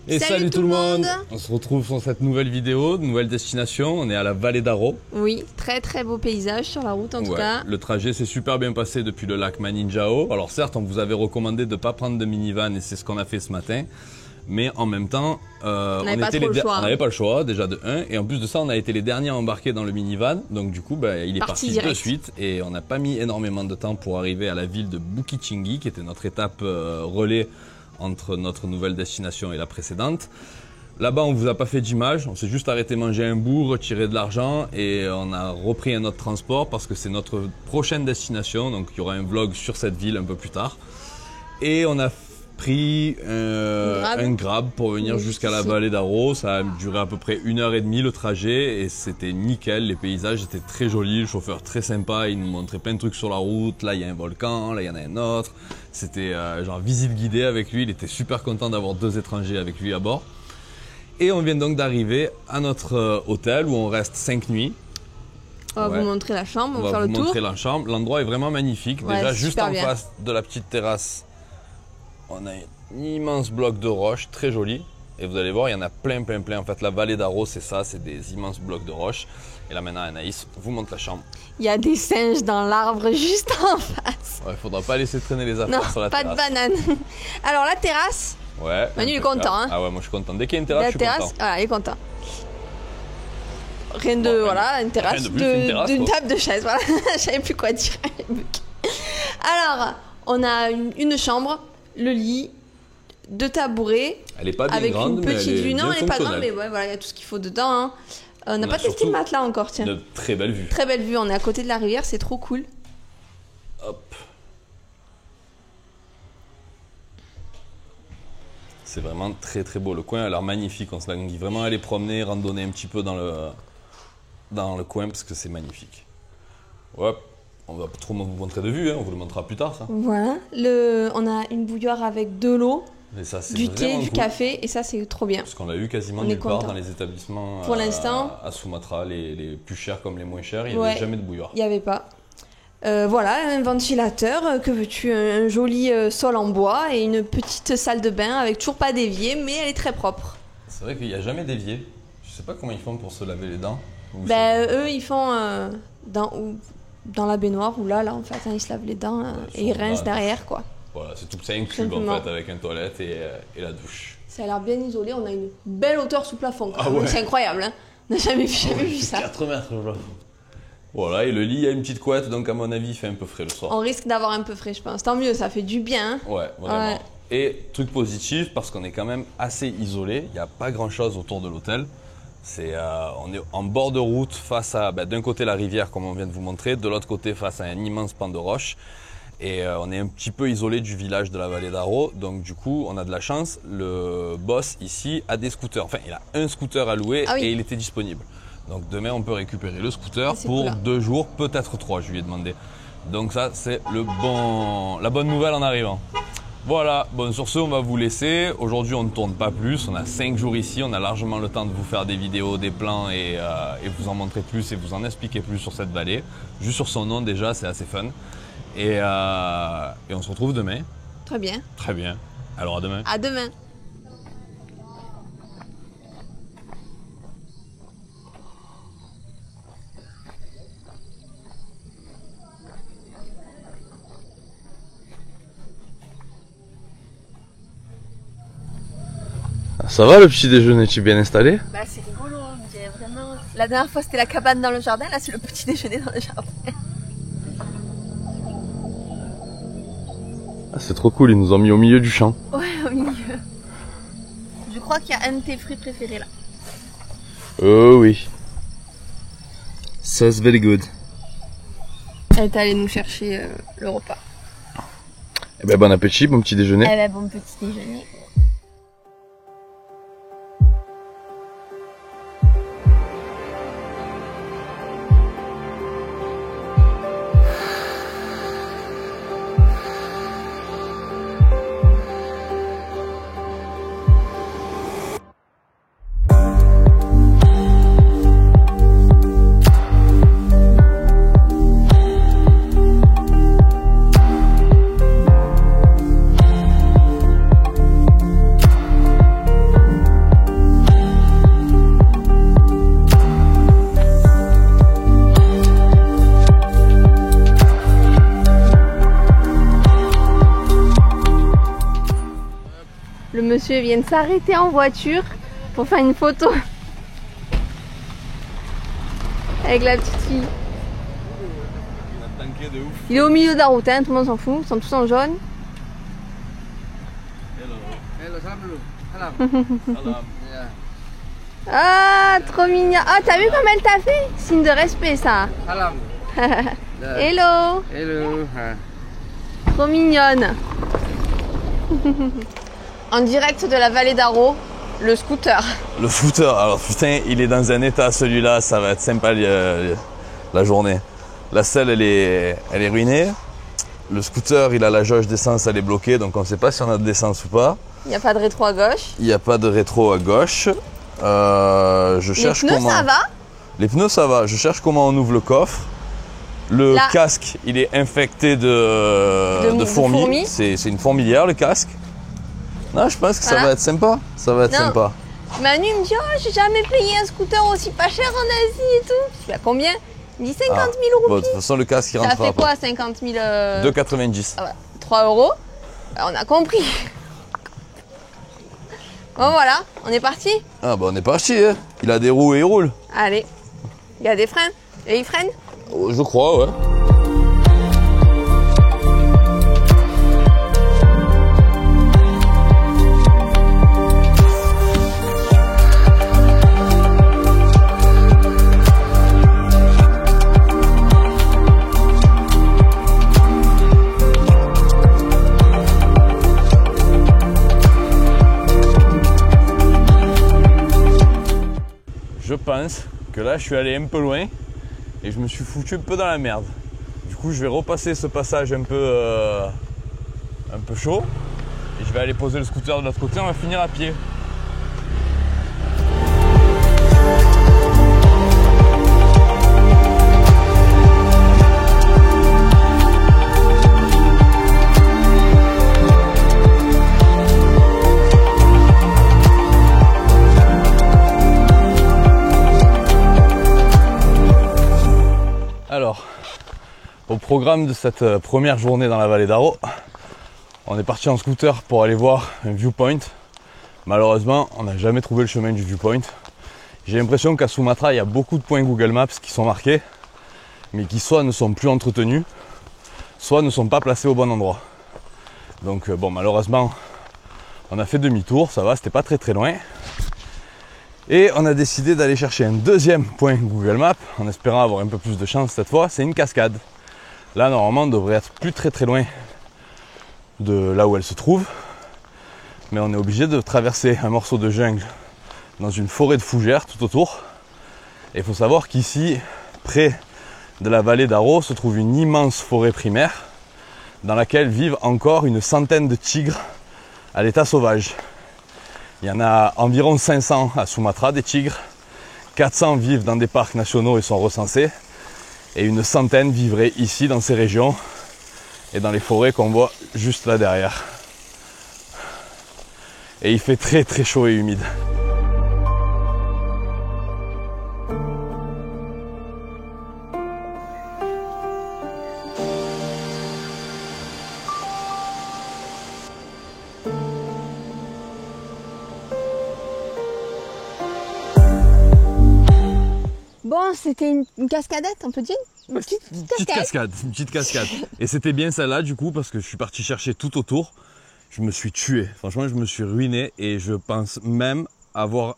Et salut tout le monde. On se retrouve sur cette nouvelle vidéo, nouvelle destination. On est à la vallée d'Aro. Oui, très très beau paysage sur la route en tout cas. Le trajet s'est super bien passé depuis le lac Maninjao. Alors certes, on vous avait recommandé de ne pas prendre de minivan et c'est ce qu'on a fait ce matin. Mais en même temps, on n'avait pas le choix déjà de 1. Et en plus de ça, on a été les derniers à embarquer dans le minivan. Donc du coup, il est parti de suite. Et on n'a pas mis énormément de temps pour arriver à la ville de Bukittinggi, qui était notre étape relais entre notre nouvelle destination et la précédente. Là-bas, on vous a pas fait d'image, on s'est juste arrêté manger un bout, retirer de l'argent et on a repris un autre transport parce que c'est notre prochaine destination, donc il y aura un vlog sur cette ville un peu plus tard. Et on a pris un grab pour venir jusqu'à la vallée d'Aro. Ça a duré à peu près 1h30 le trajet et c'était nickel. Les paysages étaient très jolis, le chauffeur très sympa, il nous montrait plein de trucs sur la route. Là il y a un volcan, là il y en a un autre. C'était genre visite guidée avec lui, il était super content d'avoir 2 étrangers avec lui à bord. Et on vient donc d'arriver à notre hôtel où on reste 5 nuits. On va vous montrer la chambre, on va faire le tour. Montrer la chambre. L'endroit est vraiment magnifique. Déjà juste en face de la petite terrasse, on a un immense bloc de roches, très joli. Et vous allez voir, il y en a plein. En fait, la vallée d'Aro, c'est ça, c'est des immenses blocs de roches. Et là maintenant, Anaïs vous montre la chambre. Il y a des singes dans l'arbre juste en face. Ouais, faudra pas laisser traîner les affaires sur la terrasse. Pas de banane. Alors la terrasse, ouais, Manu est content. Hein. Ah ouais, moi je suis content. Dès qu'il y a une terrasse, je suis content. Voilà, il est content. Rien de, voilà, une terrasse, d'une table de chaise, voilà. Je savais plus quoi dire. Alors, on a une chambre, le lit, 2 tabourets. Elle est pas bien avec grande, une petite vue. Non, elle est pas grande, mais ouais, voilà, il y a tout ce qu'il faut dedans. Hein. On n'a pas testé le matelas encore, tiens. Une très belle vue. Très belle vue, on est à côté de la rivière, c'est trop cool. Hop. C'est vraiment très beau. Le coin a l'air magnifique. On se dit vraiment aller promener, randonner un petit peu dans le coin parce que c'est magnifique. Ouais. On va pas trop vous montrer de vue, hein. On vous le montrera plus tard ça. Voilà. On a une bouilloire avec de l'eau. Ça, du thé, du café, et ça c'est trop bien. Parce qu'on l'a eu quasiment nulle part dans les établissements pour l'instant à Sumatra, les plus chers comme les moins chers, il n'y avait jamais de bouilloire. Il n'y avait pas. Voilà, un ventilateur, que veux-tu, un joli sol en bois et une petite salle de bain avec toujours pas d'évier, mais elle est très propre. C'est vrai qu'il n'y a jamais d'évier. Je sais pas comment ils font pour se laver les dents. Eux ils font dans la baignoire ou là en fait, hein, ils se lavent les dents et ils rincent derrière quoi. Voilà, c'est tout ça, un cube en fait avec une toilette et la douche. Ça a l'air bien isolé, on a une belle hauteur sous plafond. C'est incroyable, hein. On n'a jamais vu ça. 4 mètres le plafond. Voilà, et le lit, il y a une petite couette, donc à mon avis, il fait un peu frais le soir. On risque d'avoir un peu frais, je pense. Tant mieux, ça fait du bien. Hein. Ouais, vraiment. Ouais. Et truc positif, parce qu'on est quand même assez isolé, il n'y a pas grand chose autour de l'hôtel. On est en bord de route face à, d'un côté la rivière comme on vient de vous montrer, de l'autre côté face à un immense pan de roches. Et on est un petit peu isolé du village de la vallée d'Aro, donc du coup on a de la chance. Le boss ici a des scooters, enfin il a un scooter à louer et il était disponible. Donc demain on peut récupérer le scooter pour 2 jours, peut-être 3 je lui ai demandé. Donc ça c'est la bonne nouvelle en arrivant. Voilà, bon sur ce on va vous laisser. Aujourd'hui on ne tourne pas plus, on a 5 jours ici, on a largement le temps de vous faire des vidéos, des plans et vous en montrer plus et vous en expliquer plus sur cette vallée. Juste sur son nom déjà c'est assez fun. Et on se retrouve demain. Très bien. Très bien. Alors à demain. À demain. Ça va le petit déjeuner, tu es bien installé? C'est rigolo, on dirait vraiment. La dernière fois c'était la cabane dans le jardin, là c'est le petit déjeuner dans le jardin. C'est trop cool, ils nous ont mis au milieu du champ. Ouais, au milieu. Je crois qu'il y a un de tes fruits préférés là. Oh oui. Sauce very good. Elle est allée nous chercher le repas. Eh ben bon appétit, bon petit déjeuner. Eh ben bon petit déjeuner. monsieur vient de s'arrêter en voiture pour faire une photo avec la petite fille. Il est au milieu de la route, hein, tout le monde s'en fout, ils sont tous en jaune. Ah, trop mignon. Ah, t'as vu comme elle t'a fait? Signe de respect, ça. Hello. Hello. Trop mignonne. En direct de la vallée d'Aro, le scooter. Le scooter, alors putain, il est dans un état celui-là, ça va être sympa la journée. La selle, elle est ruinée. Le scooter, il a la jauge d'essence, elle est bloquée, donc on ne sait pas si on a de l'essence ou pas. Il n'y a pas de rétro à gauche. Il n'y a pas de rétro à gauche. Je cherche les pneus, comment... ça va? Les pneus, ça va. Je cherche comment on ouvre le coffre. Le casque, il est infecté de fourmis. C'est une fourmilière, le casque. Non, je pense que ça va être sympa. Ça va être sympa. Manu me dit, oh, j'ai jamais payé un scooter aussi pas cher en Asie et tout. Je dis, bah, combien? Il dit 50 000 roupies. Bon, de toute façon, le casque, il rentrera pas. Ça fait quoi, 50 000 2,90. Ah, ouais. 3 €. Bah, on a compris. Bon, voilà, on est parti. Ah, bah, on est parti, hein. Il a des roues et il roule. Allez. Il y a des freins. Et il freine? Je crois, ouais. Je pense que là, je suis allé un peu loin et je me suis foutu un peu dans la merde. Du coup, je vais repasser ce passage un peu chaud et je vais aller poser le scooter de l'autre côté. On va finir à pied. Alors, au programme de cette première journée dans la vallée d'Aro, on est parti en scooter pour aller voir un viewpoint. Malheureusement, on n'a jamais trouvé le chemin du viewpoint. J'ai l'impression qu'à Sumatra, il y a beaucoup de points Google Maps qui sont marqués, mais qui soit ne sont plus entretenus, soit ne sont pas placés au bon endroit. Donc bon, malheureusement, on a fait demi-tour, ça va, c'était pas très loin. Et on a décidé d'aller chercher un deuxième point Google Maps en espérant avoir un peu plus de chance cette fois. C'est une cascade. Là, normalement, on devrait être plus très loin de là où elle se trouve. Mais on est obligé de traverser un morceau de jungle dans une forêt de fougères tout autour. Et il faut savoir qu'ici, près de la vallée d'Aro, se trouve une immense forêt primaire dans laquelle vivent encore une centaine de tigres à l'état sauvage. Il y en a environ 500 à Sumatra, des tigres. 400 vivent dans des parcs nationaux et sont recensés. Et une centaine vivraient ici, dans ces régions, et dans les forêts qu'on voit juste là derrière. Et il fait très chaud et humide. Bon, c'était une cascadette, on peut dire? Une petite cascade. Et c'était bien celle-là du coup parce que je suis parti chercher tout autour. Je me suis tué. Franchement, je me suis ruiné et je pense même avoir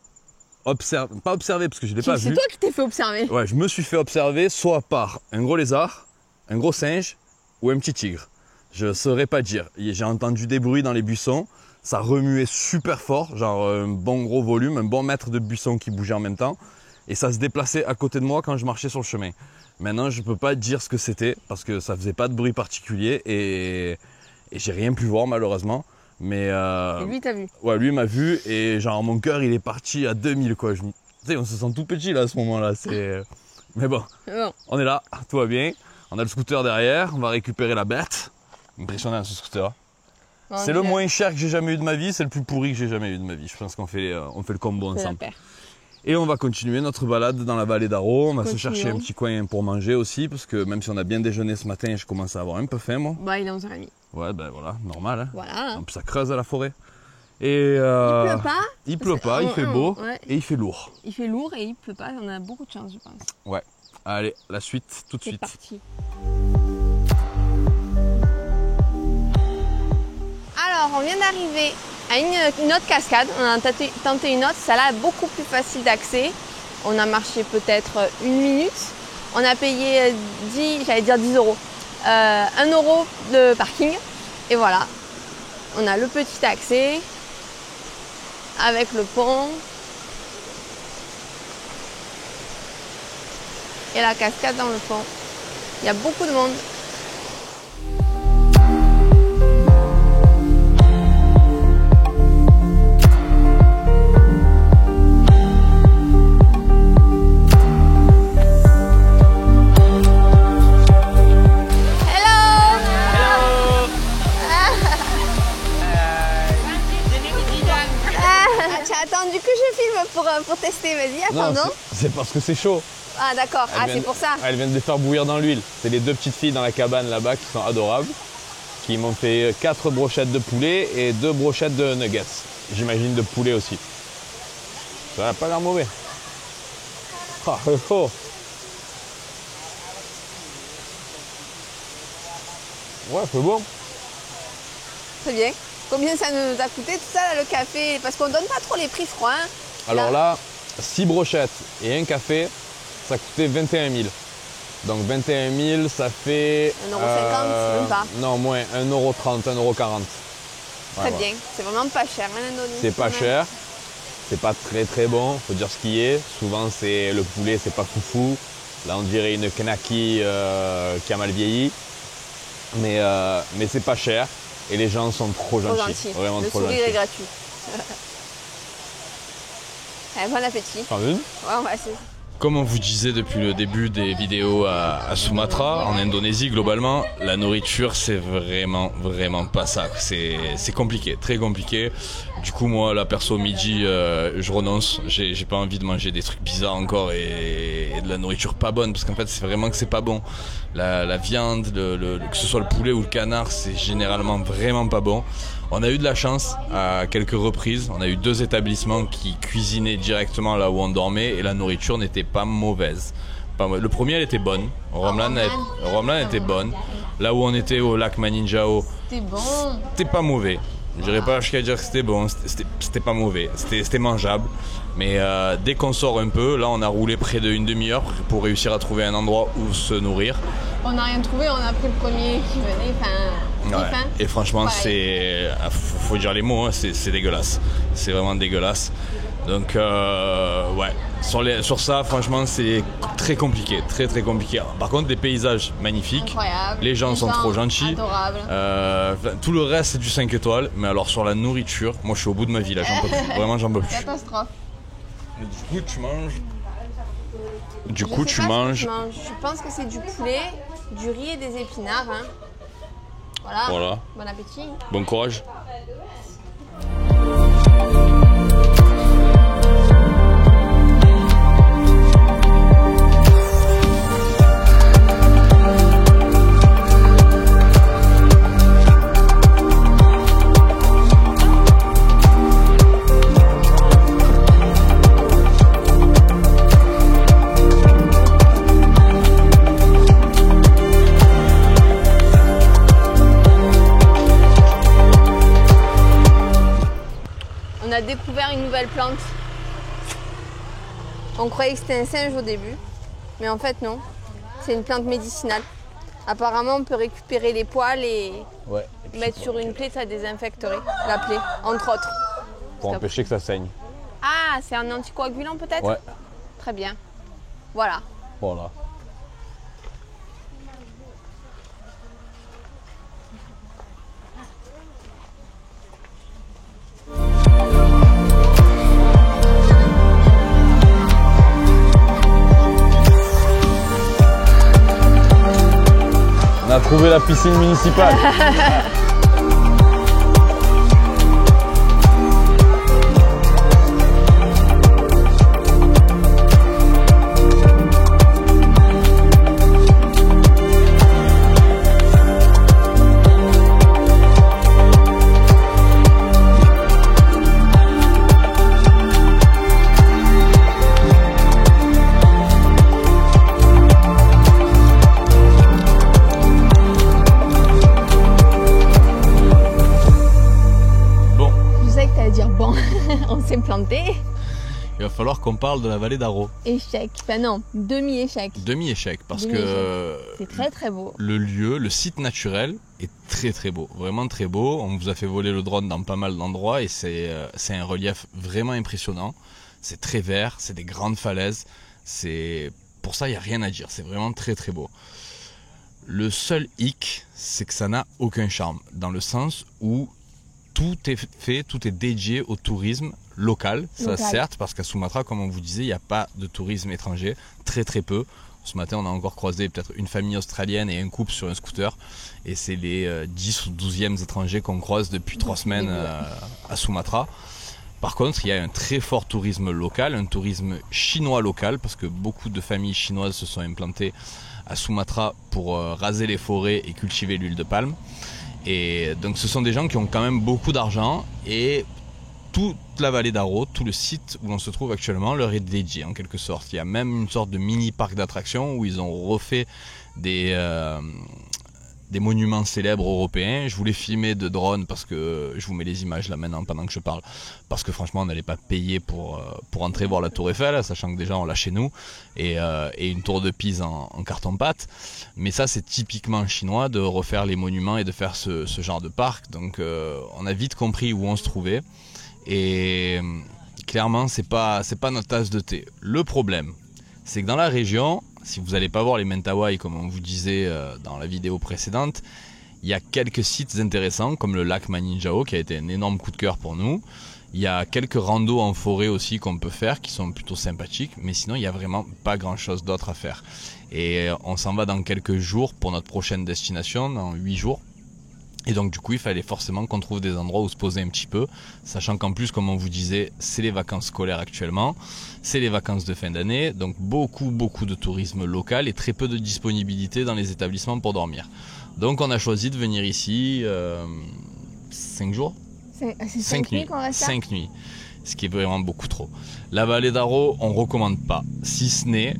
observé, pas observé parce que je l'ai pas vu. C'est toi qui t'es fait observer. Ouais, je me suis fait observer soit par un gros lézard, un gros singe ou un petit tigre. Je saurais pas dire. J'ai entendu des bruits dans les buissons. Ça remuait super fort, genre un bon gros volume, un bon mètre de buissons qui bougeait en même temps. Et ça se déplaçait à côté de moi quand je marchais sur le chemin. Maintenant, je peux pas dire ce que c'était parce que ça faisait pas de bruit particulier et j'ai rien pu voir malheureusement. Mais et lui t'as vu? Ouais, lui m'a vu et genre mon cœur il est parti à 2000 quoi. Tu sais, on se sent tout petit là à ce moment-là. Mais bon, on est là, tout va bien. On a le scooter derrière, on va récupérer la bête. Impressionnant ce scooter. Bon, c'est le moins cher que j'ai jamais eu de ma vie, c'est le plus pourri que j'ai jamais eu de ma vie. Je pense qu'on fait le combo ensemble. Et on va continuer notre balade dans la vallée d'Aro. On va se chercher un petit coin pour manger aussi, parce que même si on a bien déjeuné ce matin, je commence à avoir un peu faim moi. Bah il est 11h30. Ouais, ben voilà, normal. Hein. Voilà. En plus ça creuse à la forêt. Et il pleut pas, il fait beau et il fait lourd. Il fait lourd et il pleut pas, on a beaucoup de chance je pense. Ouais, allez, la suite tout de suite. C'est parti. Alors, on vient d'arriver à une autre cascade, on a tenté une autre, celle-là est beaucoup plus facile d'accès. On a marché peut-être 1 minute, on a payé 10 €, 1 € de parking et voilà. On a le petit accès avec le pont et la cascade dans le fond. Il y a beaucoup de monde. Attendu que je filme pour tester, vas-y, attendons. C'est parce que c'est chaud. Ah d'accord, c'est pour ça. Elles viennent de faire bouillir dans l'huile. C'est les 2 petites filles dans la cabane là-bas qui sont adorables, qui m'ont fait 4 brochettes de poulet et 2 brochettes de nuggets. J'imagine de poulet aussi. Ça n'a pas l'air mauvais. Ah, c'est chaud. Ouais, c'est bon. Très bien. Combien ça nous a coûté tout ça, là, le café? Parce qu'on donne pas trop les prix froids. Hein. Alors là, 6 brochettes et un café, ça coûtait 21 000. Donc 21 000, ça fait... 1,50 €, même pas. Non, moins, 1,30 €, 1,40 €. Très bien, c'est vraiment pas cher en Indonésie. C'est pas cher, c'est pas très bon, faut dire ce qui est. Souvent, c'est le poulet, c'est pas foufou. Là, on dirait une knaki qui a mal vieilli. Mais c'est pas cher. Et les gens sont trop gentils. Vraiment trop gentils. Le sourire est gratuit. Bon appétit. T'en veux une ? Ouais, on va essayer. Comme on vous disait depuis le début des vidéos à Sumatra, en Indonésie globalement, la nourriture c'est vraiment pas ça. C'est compliqué, très compliqué. Du coup moi là perso midi je renonce, j'ai pas envie de manger des trucs bizarres encore et de la nourriture pas bonne parce qu'en fait c'est vraiment que c'est pas bon. La viande, que ce soit le poulet ou le canard, c'est généralement vraiment pas bon. On a eu de la chance à quelques reprises, on a eu 2 établissements qui cuisinaient directement là où on dormait et la nourriture n'était pas mauvaise. Le premier elle était bonne, Romlan était bonne. Là où on était au lac Maninjao, c'était bon. C'était pas mauvais. Je dirais pas jusqu'à dire que c'était bon, c'était pas mauvais, c'était mangeable. Mais dès qu'on sort un peu, là on a roulé près d'une demi-heure pour réussir à trouver un endroit où se nourrir. On n'a rien trouvé, on a pris le premier qui venait, et franchement, faut dire les mots, hein, c'est dégueulasse. C'est vraiment dégueulasse. Donc ouais, sur ça, franchement, c'est très compliqué, très compliqué. Par contre, des paysages magnifiques, incroyable. Les gens sont trop gentils, adorables. Tout le reste c'est du 5 étoiles, mais alors sur la nourriture, moi je suis au bout de ma vie là, j'en peux plus, vraiment j'en peux plus. Catastrophe. Du coup, tu manges. Je pense que c'est du poulet, du riz et des épinards. Hein. Voilà. Bon appétit. Bon courage. On a découvert une nouvelle plante. On croyait que c'était un singe au début, mais en fait non. C'est une plante médicinale. Apparemment, on peut récupérer les poils et mettre sur une plaie, ça désinfecterait la plaie, entre autres. Pour empêcher que ça saigne. Ah, c'est un anticoagulant peut-être ? Ouais. Très bien. Voilà. On a trouvé la piscine municipale. falloir qu'on parle de la vallée d'Aro. Échec. Enfin non, demi-échec. Demi-échec, parce que c'est très très beau. Le site naturel est très très beau, vraiment très beau. On vous a fait voler le drone dans pas mal d'endroits et c'est un relief vraiment impressionnant. C'est très vert, c'est des grandes falaises. Pour ça, il n'y a rien à dire, c'est vraiment très très beau. Le seul hic, c'est que ça n'a aucun charme, dans le sens où tout est dédié au tourisme local. Ça certes, parce qu'à Sumatra, comme on vous disait, il n'y a pas de tourisme étranger, très très peu. Ce matin, on a encore croisé peut-être une famille australienne et un couple sur un scooter. Et c'est les 10 ou 12e étrangers qu'on croise depuis 3 semaines à Sumatra. Par contre, il y a un très fort tourisme local, un tourisme chinois local, parce que beaucoup de familles chinoises se sont implantées à Sumatra pour raser les forêts et cultiver l'huile de palme. Et donc ce sont des gens qui ont quand même beaucoup d'argent et toute la vallée d'Aro, tout le site où l'on se trouve actuellement, leur est dédié en quelque sorte. Il y a même une sorte de mini parc d'attractions où ils ont refait des monuments célèbres européens. Je voulais filmer de drone parce que je vous mets les images là maintenant pendant que je parle, parce que franchement on n'allait pas payer pour entrer voir la tour Eiffel, sachant que déjà on l'a chez nous, et une tour de Pise en carton-pâte. Mais ça c'est typiquement chinois de refaire les monuments et de faire ce genre de parc. Donc on a vite compris où on se trouvait et clairement c'est pas notre tasse de thé. Le problème c'est que dans la région, si vous n'allez pas voir les Mentawai comme on vous disait dans la vidéo précédente, il y a quelques sites intéressants comme le lac Maninjao qui a été un énorme coup de cœur pour nous. Il y a quelques randos en forêt aussi qu'on peut faire qui sont plutôt sympathiques, mais sinon il n'y a vraiment pas grand chose d'autre à faire. Et on s'en va dans quelques jours pour notre prochaine destination, dans 8 jours. Et donc du coup il fallait forcément qu'on trouve des endroits où se poser un petit peu, sachant qu'en plus comme on vous disait c'est les vacances scolaires actuellement, c'est les vacances de fin d'année, donc beaucoup de tourisme local et très peu de disponibilité dans les établissements pour dormir. Donc on a choisi de venir ici 5 jours, 5 nuits qu'on reste là. 5 nuits, ce qui est vraiment beaucoup trop. La vallée d'Aro on recommande pas, si ce n'est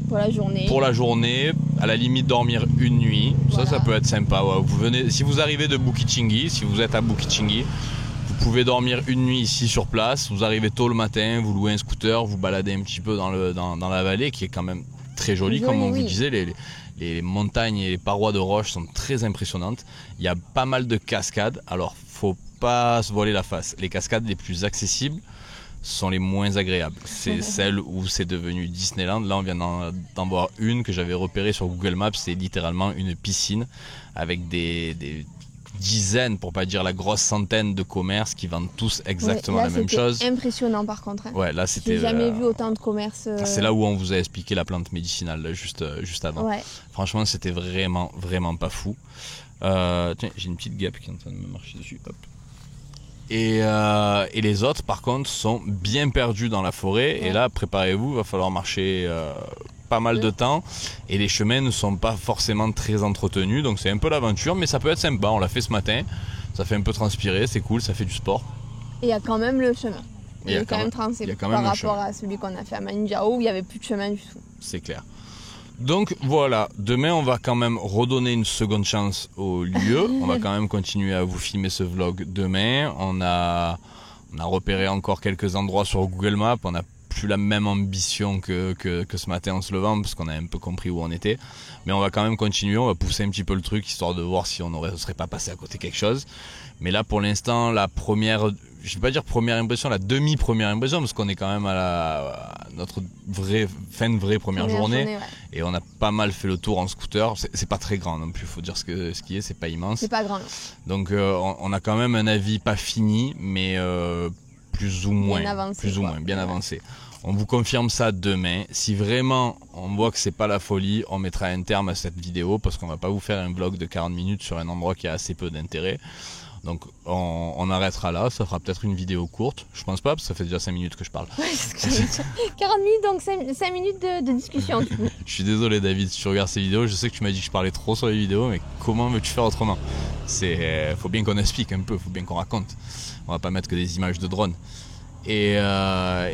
pour la journée, à la limite dormir une nuit, voilà. Ça peut être sympa. Ouais. Vous venez, si vous arrivez de Bukittinggi, si vous êtes à Bukittinggi, vous pouvez dormir une nuit ici sur place. Vous arrivez tôt le matin, vous louez un scooter, vous baladez un petit peu dans la vallée qui est quand même très jolie, comme on vous disait. Les montagnes et les parois de roches sont très impressionnantes. Il y a pas mal de cascades, alors faut pas se voiler la face. Les cascades les plus accessibles sont les moins agréables. C'est celle où c'est devenu Disneyland. Là, on vient d'en voir une que j'avais repérée sur Google Maps. C'est littéralement une piscine avec des dizaines, pour pas dire la grosse centaine de commerces qui vendent tous exactement la même chose. C'est impressionnant par contre. Ouais, là c'était. J'ai jamais vu autant de commerces. C'est là où on vous a expliqué la plante médicinale là, juste avant. Ouais. Franchement, c'était vraiment pas fou. Tiens, j'ai une petite guêpe qui est en train de me marcher dessus. Hop. Et les autres par contre sont bien perdus dans la forêt et là préparez-vous, il va falloir marcher pas mal de temps et les chemins ne sont pas forcément très entretenus, donc c'est un peu l'aventure, mais ça peut être sympa. On l'a fait ce matin, ça fait un peu transpirer, c'est cool, ça fait du sport. Et il y a quand même le chemin, il est quand même tracé par rapport à celui qu'on a fait à Maninjao où il n'y avait plus de chemin du tout. C'est clair. Donc voilà, demain on va quand même redonner une seconde chance au lieu. On va quand même continuer à vous filmer ce vlog demain. On a repéré encore quelques endroits sur Google Maps. On n'a plus la même ambition que ce matin en se levant parce qu'on a un peu compris où on était. Mais on va quand même continuer, on va pousser un petit peu le truc histoire de voir si on ne serait pas passé à côté quelque chose. Mais là pour l'instant, la première, je vais pas dire première impression, la demi-première impression, parce qu'on est quand même à notre vraie première journée. Et on a pas mal fait le tour en scooter. C'est pas très grand non plus, faut dire ce qui est, c'est pas immense. C'est pas grand. Donc on a quand même un avis pas fini, mais plus ou moins bien avancé. On vous confirme ça demain. Si vraiment on voit que c'est pas la folie, on mettra un terme à cette vidéo parce qu'on va pas vous faire un vlog de 40 minutes sur un endroit qui a assez peu d'intérêt. Donc on arrêtera là, ça fera peut-être une vidéo courte. Je pense pas parce que ça fait déjà 5 minutes que je parle. 40 minutes donc 5 minutes de discussion. Je suis désolé David, si tu regardes ces vidéos, je sais que tu m'as dit que je parlais trop sur les vidéos, mais comment veux-tu faire autrement? Faut bien qu'on explique un peu, faut bien qu'on raconte. On va pas mettre que des images de drone. Et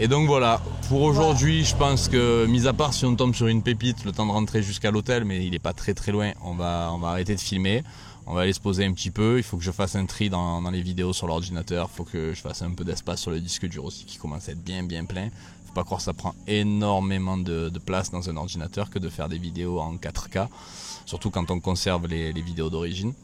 donc voilà, pour aujourd'hui, je pense que, mis à part si on tombe sur une pépite, le temps de rentrer jusqu'à l'hôtel, mais il est pas très loin, on va arrêter de filmer. On va aller se poser un petit peu, il faut que je fasse un tri dans les vidéos sur l'ordinateur, il faut que je fasse un peu d'espace sur le disque dur aussi qui commence à être bien plein. faut pas croire que ça prend énormément de place dans un ordinateur que de faire des vidéos en 4K, surtout quand on conserve les vidéos d'origine.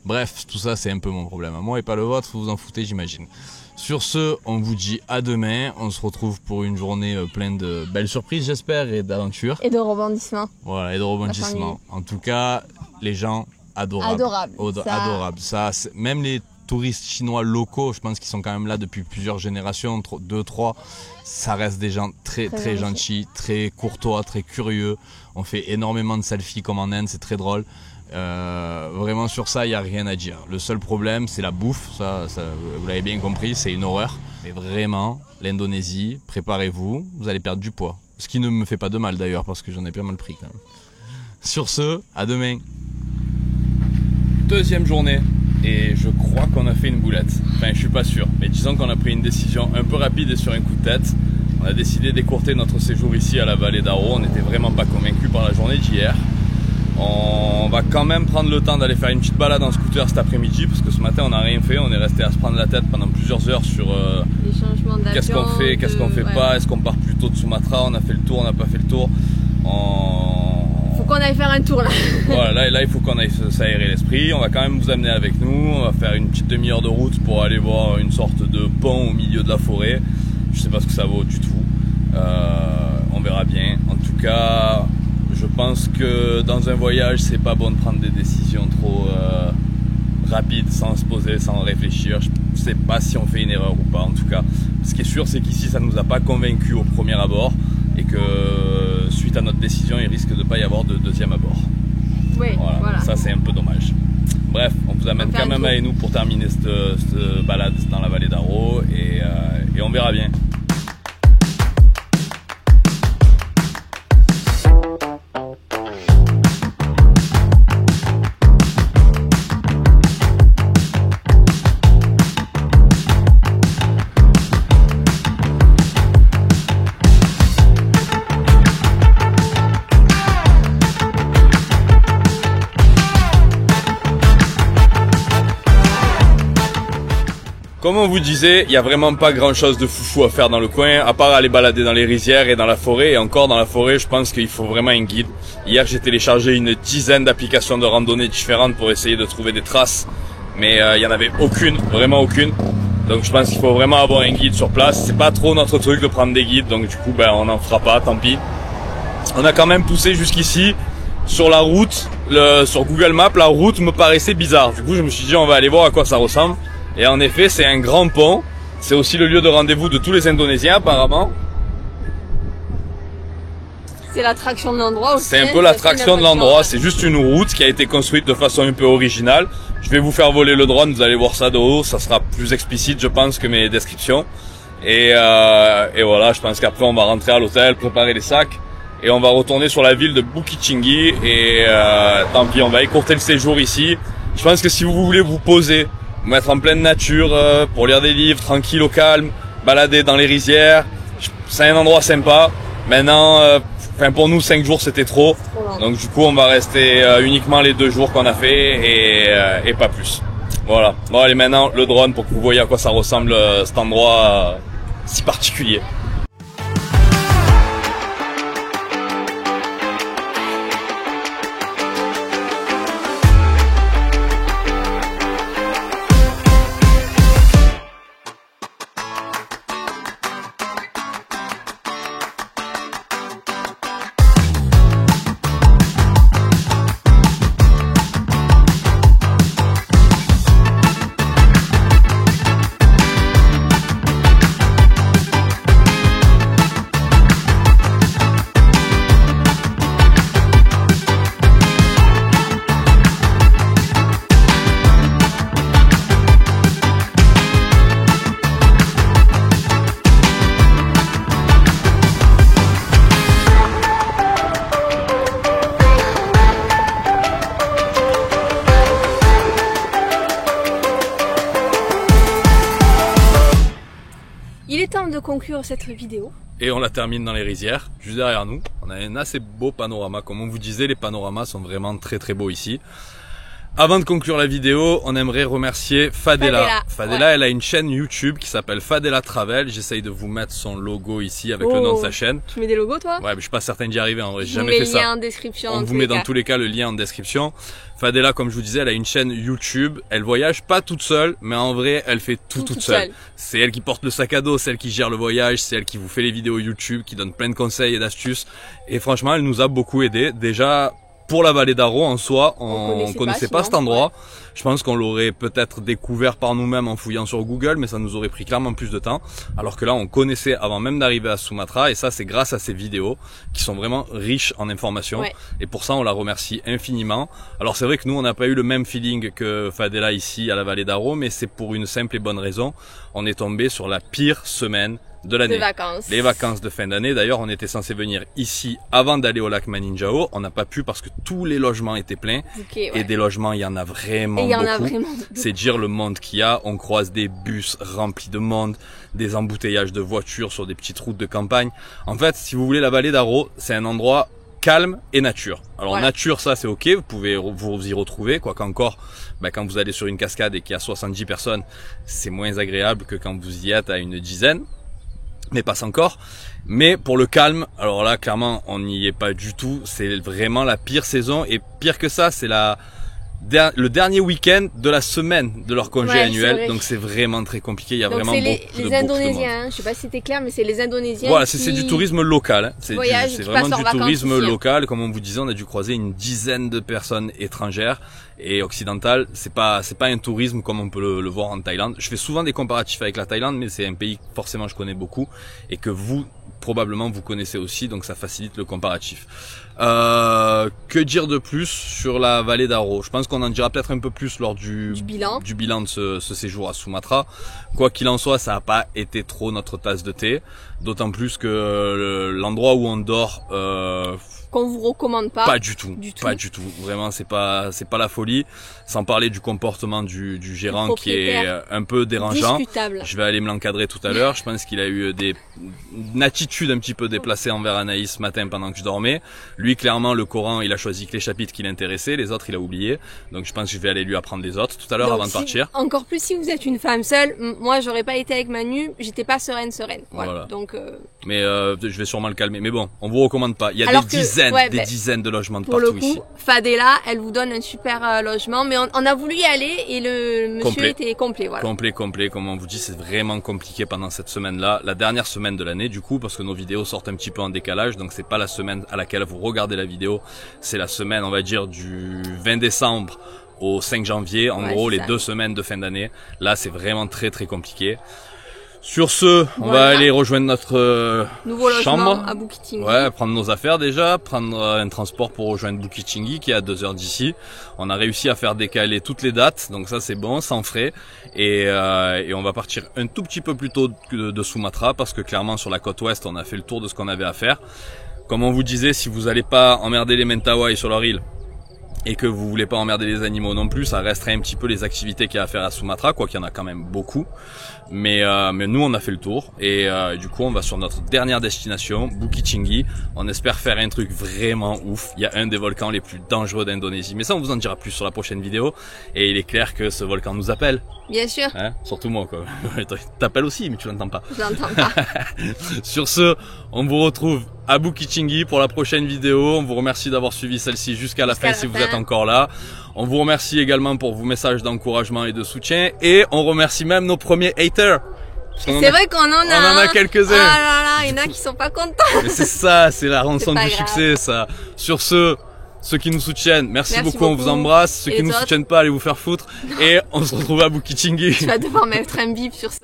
Bref, tout ça c'est un peu mon problème à moi et pas le vôtre, vous vous en foutez j'imagine. Sur ce, on vous dit à demain, on se retrouve pour une journée pleine de belles surprises j'espère et d'aventures. Et de rebondissements. Voilà, et de rebondissements. En tout cas, les gens adorables. Adorables. Ça, même les touristes chinois locaux, je pense qu'ils sont quand même là depuis plusieurs générations, 2, 3, ça reste des gens très gentils, très courtois, très curieux. On fait énormément de selfies comme en Inde, c'est très drôle. Vraiment sur ça il n'y a rien à dire. Le seul problème c'est la bouffe, ça vous l'avez bien compris, c'est une horreur. Mais vraiment l'Indonésie, préparez-vous, vous allez perdre du poids. Ce qui ne me fait pas de mal d'ailleurs parce que j'en ai pas mal pris quand même. Sur ce, à demain. Deuxième journée et je crois qu'on a fait une boulette. Enfin je suis pas sûr, mais disons qu'on a pris une décision un peu rapide et sur un coup de tête. On a décidé d'écourter notre séjour ici à la vallée d'Aro. On n'était vraiment pas convaincus par la journée d'hier. On va quand même prendre le temps d'aller faire une petite balade en scooter cet après-midi parce que ce matin on n'a rien fait, on est resté à se prendre la tête pendant plusieurs heures sur les changements d'avion, qu'est-ce qu'on fait, qu'est-ce qu'on fait pas, est-ce qu'on part plutôt de Sumatra, on a fait le tour, on n'a pas fait le tour. Faut qu'on aille faire un tour là. Voilà, là il faut qu'on aille s'aérer l'esprit, on va quand même vous amener avec nous, on va faire une petite demi-heure de route pour aller voir une sorte de pont au milieu de la forêt. Je sais pas ce que ça vaut du tout, on verra bien. En tout cas, je pense que dans un voyage, c'est pas bon de prendre des décisions trop rapides, sans se poser, sans réfléchir. Je sais pas si on fait une erreur ou pas. En tout cas, ce qui est sûr, c'est qu'ici, ça nous a pas convaincus au premier abord et que suite à notre décision, il risque de pas y avoir de deuxième abord. Oui, voilà. Ça, c'est un peu dommage. Bref, on vous amène quand même avec nous pour terminer cette balade dans la vallée d'Aro et on verra bien. Comme on vous disait, il n'y a vraiment pas grand chose de foufou à faire dans le coin, à part aller balader dans les rizières et dans la forêt. Et encore dans la forêt, je pense qu'il faut vraiment un guide. Hier, j'ai téléchargé une dizaine d'applications de randonnée différentes pour essayer de trouver des traces. Mais il n'y en avait aucune, vraiment aucune. Donc je pense qu'il faut vraiment avoir un guide sur place. C'est pas trop notre truc de prendre des guides, donc du coup on n'en fera pas, tant pis. On a quand même poussé jusqu'ici. Sur la route, sur Google Maps, la route me paraissait bizarre. Du coup, je me suis dit on va aller voir à quoi ça ressemble. Et en effet, c'est un grand pont. C'est aussi le lieu de rendez-vous de tous les Indonésiens, apparemment. C'est l'attraction de l'endroit aussi. C'est un peu l'attraction de l'endroit. C'est juste une route qui a été construite de façon un peu originale. Je vais vous faire voler le drone, vous allez voir ça de haut. Ça sera plus explicite, je pense, que mes descriptions. Et voilà, je pense qu'après, on va rentrer à l'hôtel, préparer les sacs. Et on va retourner sur la ville de Bukit Tinggi. Et tant pis, on va écourter le séjour ici. Je pense que si vous voulez vous poser, mettre en pleine nature pour lire des livres, tranquille au calme, balader dans les rizières, c'est un endroit sympa. Maintenant, pour nous 5 jours c'était trop, donc du coup on va rester uniquement les 2 jours qu'on a fait et pas plus. Voilà, bon allez maintenant le drone pour que vous voyez à quoi ça ressemble cet endroit si particulier. Il est temps de conclure cette vidéo. Et on la termine dans les rizières, juste derrière nous. On a un assez beau panorama. Comme on vous disait, les panoramas sont vraiment très très beaux ici. Avant de conclure la vidéo, on aimerait remercier Fadela. Fadela, elle a une chaîne YouTube qui s'appelle Fadela Travel. J'essaye de vous mettre son logo ici avec le nom de sa chaîne. Tu mets des logos toi? Ouais, mais je suis pas certain d'y arriver en vrai, j'ai jamais fait ça. On met le lien en description. On vous met dans tous les cas le lien en description. Fadela, comme je vous disais, elle a une chaîne YouTube. Elle voyage pas toute seule, mais en vrai, elle fait tout toute seule. C'est elle qui porte le sac à dos, c'est elle qui gère le voyage, c'est elle qui vous fait les vidéos YouTube, qui donne plein de conseils et d'astuces. Et franchement, elle nous a beaucoup aidé. Déjà, pour la vallée d'Aro en soi, on connaissait pas cet endroit. Ouais. Je pense qu'on l'aurait peut-être découvert par nous-mêmes en fouillant sur Google, mais ça nous aurait pris clairement plus de temps. Alors que là, on connaissait avant même d'arriver à Sumatra, et ça, c'est grâce à ces vidéos qui sont vraiment riches en informations. Ouais. Et pour ça, on la remercie infiniment. Alors c'est vrai que nous, on n'a pas eu le même feeling que Fadela ici à la vallée d'Aro, mais c'est pour une simple et bonne raison. On est tombé sur la pire semaine de l'année. Les vacances de fin d'année. D'ailleurs, on était censé venir ici avant d'aller au lac Maninjao. On n'a pas pu parce que tous les logements étaient pleins. Okay, ouais. Et des logements, il y en a vraiment beaucoup. C'est dire le monde qu'il y a. On croise des bus remplis de monde, des embouteillages de voitures sur des petites routes de campagne. En fait, si vous voulez, la vallée d'Aro, c'est un endroit calme et nature. Alors nature, ça c'est ok, vous pouvez vous y retrouver, quoi qu'encore, quand vous allez sur une cascade et qu'il y a 70 personnes, c'est moins agréable que quand vous y êtes à une dizaine. Mais passe encore. Mais pour le calme, alors là, clairement, on n'y est pas du tout. C'est vraiment la pire saison. Et pire que ça, c'est le dernier week-end de la semaine de leur congé annuel. Donc c'est vraiment très compliqué. Il y a donc vraiment les Indonésiens. Hein. Je sais pas si c'était clair, mais c'est les Indonésiens. Voilà, c'est du tourisme local. Hein. C'est vraiment du tourisme local. Comme on vous disait, on a dû croiser une dizaine de personnes étrangères et occidentales. C'est pas un tourisme comme on peut le voir en Thaïlande. Je fais souvent des comparatifs avec la Thaïlande, mais c'est un pays que forcément je connais beaucoup et que vous probablement vous connaissez aussi, donc ça facilite le comparatif. Que dire de plus sur la vallée d'Aro? Je pense qu'on en dira peut-être un peu plus lors du bilan de ce séjour à Sumatra. Quoi qu'il en soit, ça n'a pas été trop notre tasse de thé, d'autant plus que l'endroit où on dort qu'on vous recommande pas. Pas du tout. Pas du tout. Vraiment, c'est pas la folie. Sans parler du comportement du gérant qui est un peu dérangeant. Discutable. Je vais aller me l'encadrer tout à l'heure. Je pense qu'il a eu une attitude un petit peu déplacée envers Anaïs ce matin pendant que je dormais. Lui, clairement, le Coran, il a choisi que les chapitres qui l'intéressaient. Les autres, il a oublié. Donc, je pense que je vais aller lui apprendre les autres tout à l'heure avant de partir. Encore plus si vous êtes une femme seule. Moi, j'aurais pas été avec Manu. J'étais pas sereine. Voilà. Donc, mais je vais sûrement le calmer. Mais bon, on vous recommande pas. Il y a des dizaines de logements de partout ici. Fadela, elle vous donne un super logement, mais on a voulu y aller et le monsieur était complet. Voilà. Complet. Comme on vous dit, c'est vraiment compliqué pendant cette semaine-là, la dernière semaine de l'année du coup, parce que nos vidéos sortent un petit peu en décalage, donc c'est pas la semaine à laquelle vous regardez la vidéo, c'est la semaine, on va dire, du 20 décembre au 5 janvier, en gros les 2 semaines de fin d'année. Là, c'est vraiment très compliqué. Sur ce, on va aller rejoindre notre nouveau chambre logement à Bukit Tinggi. Ouais, prendre nos affaires déjà, prendre un transport pour rejoindre Bukit Tinggi qui est à 2 heures d'ici. On a réussi à faire décaler toutes les dates, donc ça c'est bon, sans frais. Et on va partir un tout petit peu plus tôt de Sumatra parce que clairement sur la côte ouest, on a fait le tour de ce qu'on avait à faire. Comme on vous disait, si vous n'allez pas emmerder les Mentawai sur leur île, et que vous voulez pas emmerder les animaux non plus, ça resterait un petit peu les activités qu'il y a à faire à Sumatra, quoi qu'il y en a quand même beaucoup. Mais nous on a fait le tour et du coup on va sur notre dernière destination, Bukit Tinggi. On espère faire un truc vraiment ouf. Il y a un des volcans les plus dangereux d'Indonésie, mais ça on vous en dira plus sur la prochaine vidéo. Et il est clair que ce volcan nous appelle. Bien sûr. Hein, surtout moi quoi. T'appelles aussi mais tu l'entends pas. Je l'entends pas. Sur ce, on vous retrouve à Bukit Tinggi pour la prochaine vidéo. On vous remercie d'avoir suivi celle-ci jusqu'à la fin si vous êtes encore là. On vous remercie également pour vos messages d'encouragement et de soutien. Et on remercie même nos premiers haters. C'est vrai qu'on en a. On en a quelques-uns. Ah là là, il y en a qui sont pas contents. Mais c'est ça, c'est la rançon du succès, ça. Sur ce, ceux qui nous soutiennent, merci beaucoup, on vous embrasse. Ceux qui nous soutiennent pas, allez vous faire foutre. Et on se retrouve à Bukit Tinggi. Tu vas devoir mettre un bip sur ça.